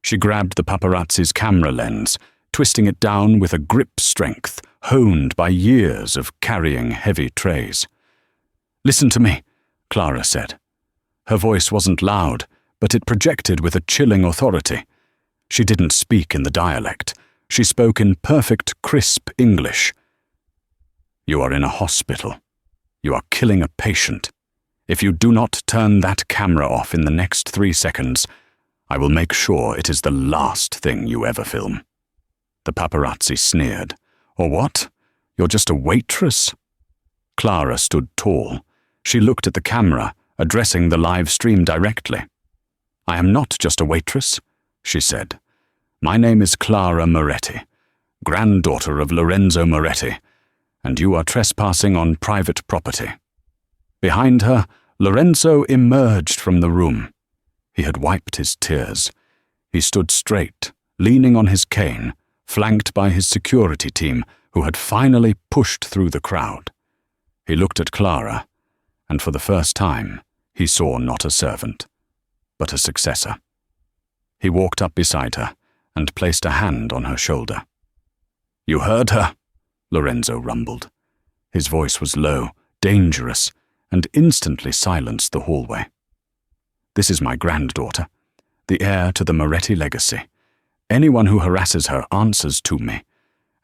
She grabbed the paparazzi's camera lens, twisting it down with a grip strength honed by years of carrying heavy trays. "Listen to me," Clara said. Her voice wasn't loud, but it projected with a chilling authority. She didn't speak in the dialect. She spoke in perfect, crisp English. "You are in a hospital. You are killing a patient. If you do not turn that camera off in the next 3 seconds, I will make sure it is the last thing you ever film." The paparazzi sneered. "Or what? You're just a waitress?" Clara stood tall. She looked at the camera, addressing the live stream directly. "I am not just a waitress," she said. "My name is Clara Moretti, granddaughter of Lorenzo Moretti, and you are trespassing on private property." Behind her, Lorenzo emerged from the room. He had wiped his tears. He stood straight, leaning on his cane, flanked by his security team, who had finally pushed through the crowd. He looked at Clara, and for the first time, he saw not a servant, but a successor. He walked up beside her and placed a hand on her shoulder. "You heard her," Lorenzo rumbled. His voice was low, dangerous, and instantly silenced the hallway. "This is my granddaughter, the heir to the Moretti legacy. Anyone who harasses her answers to me,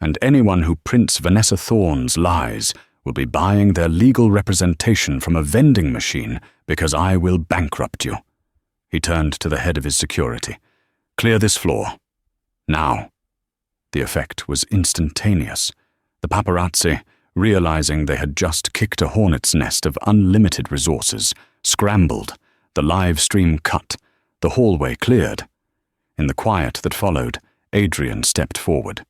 and anyone who prints Vanessa Thorne's lies will be buying their legal representation from a vending machine because I will bankrupt you." He turned to the head of his security. "Clear this floor. Now." The effect was instantaneous. The paparazzi, realizing they had just kicked a hornet's nest of unlimited resources, scrambled. The live stream cut. The hallway cleared. In the quiet that followed, Adrian stepped forward.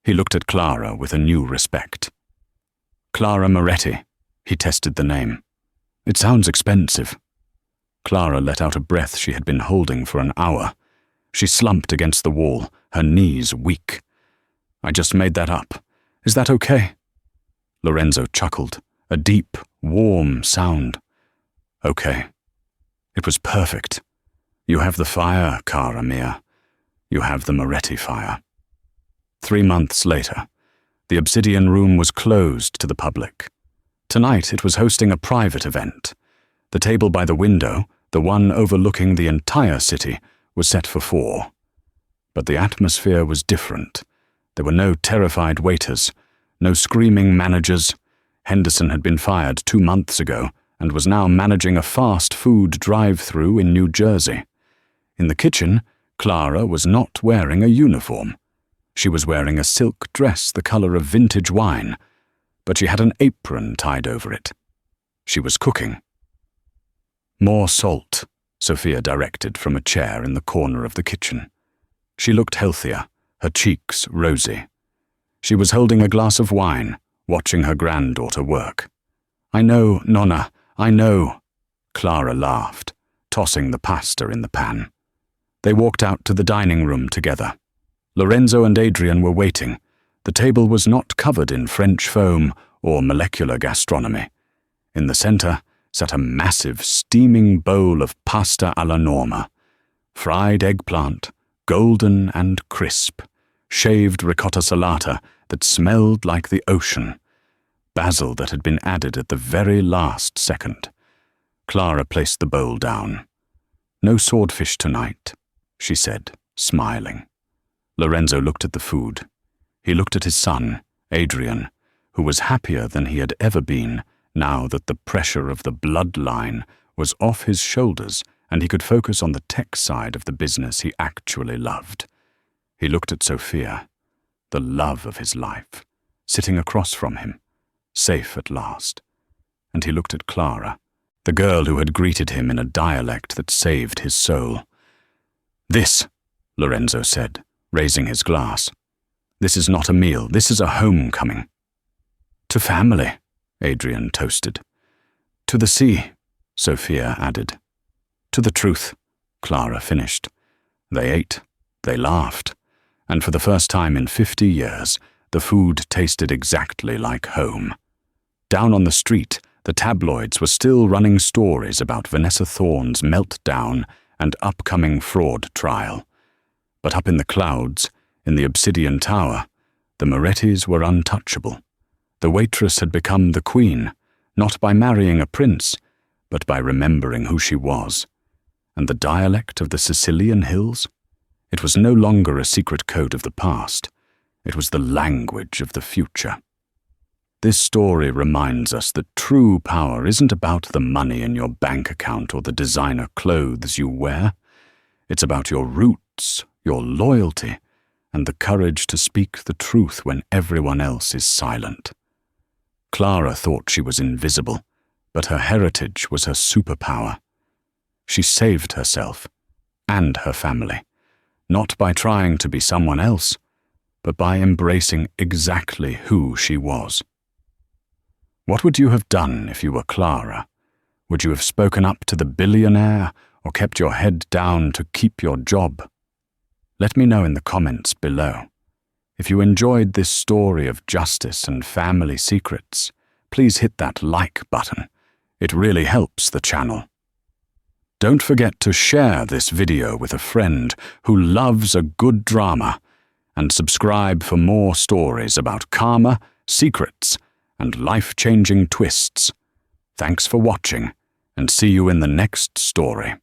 He looked at Clara with a new respect. "Clara Moretti," he tested the name. "It sounds expensive." Clara let out a breath she had been holding for an hour. She slumped against the wall, her knees weak. "I just made that up. Is that okay?" Lorenzo chuckled, a deep, warm sound. "Okay. It was perfect. You have the fire, cara mia. You have the Moretti fire." 3 months later, the Obsidian Room was closed to the public. Tonight it was hosting a private event. The table by the window, the one overlooking the entire city, was set for 4. But the atmosphere was different. There were no terrified waiters, no screaming managers. Henderson had been fired 2 months ago and was now managing a fast food drive-through in New Jersey. In the kitchen, Clara was not wearing a uniform. She was wearing a silk dress the color of vintage wine, but she had an apron tied over it. She was cooking. "More salt," Sophia directed from a chair in the corner of the kitchen. She looked healthier, her cheeks rosy. She was holding a glass of wine, watching her granddaughter work. "I know, Nonna, I know," Clara laughed, tossing the pasta in the pan. They walked out to the dining room together. Lorenzo and Adrian were waiting. The table was not covered in French foam or molecular gastronomy. In the center sat a massive, steaming bowl of pasta alla norma. Fried eggplant, golden and crisp, shaved ricotta salata that smelled like the ocean, basil that had been added at the very last second. Clara placed the bowl down. "No swordfish tonight," she said, smiling. Lorenzo looked at the food. He looked at his son, Adrian, who was happier than he had ever been now that the pressure of the bloodline was off his shoulders and he could focus on the tech side of the business he actually loved. He looked at Sophia, the love of his life, sitting across from him, safe at last. And he looked at Clara, the girl who had greeted him in a dialect that saved his soul. "This," Lorenzo said, raising his glass. "This is not a meal, this is a homecoming." "To family," Adrian toasted. "To the sea," Sophia added. "To the truth," Clara finished. They ate, they laughed, and for the first time in 50 years, the food tasted exactly like home. Down on the street, the tabloids were still running stories about Vanessa Thorne's meltdown and upcoming fraud trial. But up in the clouds, in the Obsidian Tower, the Morettis were untouchable. The waitress had become the queen, not by marrying a prince, but by remembering who she was. And the dialect of the Sicilian hills? It was no longer a secret code of the past. It was the language of the future. This story reminds us that true power isn't about the money in your bank account or the designer clothes you wear. It's about your roots, your loyalty, and the courage to speak the truth when everyone else is silent. Clara thought she was invisible, but her heritage was her superpower. She saved herself and her family, not by trying to be someone else, but by embracing exactly who she was. What would you have done if you were Clara? Would you have spoken up to the billionaire or kept your head down to keep your job? Let me know in the comments below. If you enjoyed this story of justice and family secrets, please hit that like button. It really helps the channel. Don't forget to share this video with a friend who loves a good drama, and subscribe for more stories about karma, secrets, and life-changing twists. Thanks for watching, and see you in the next story.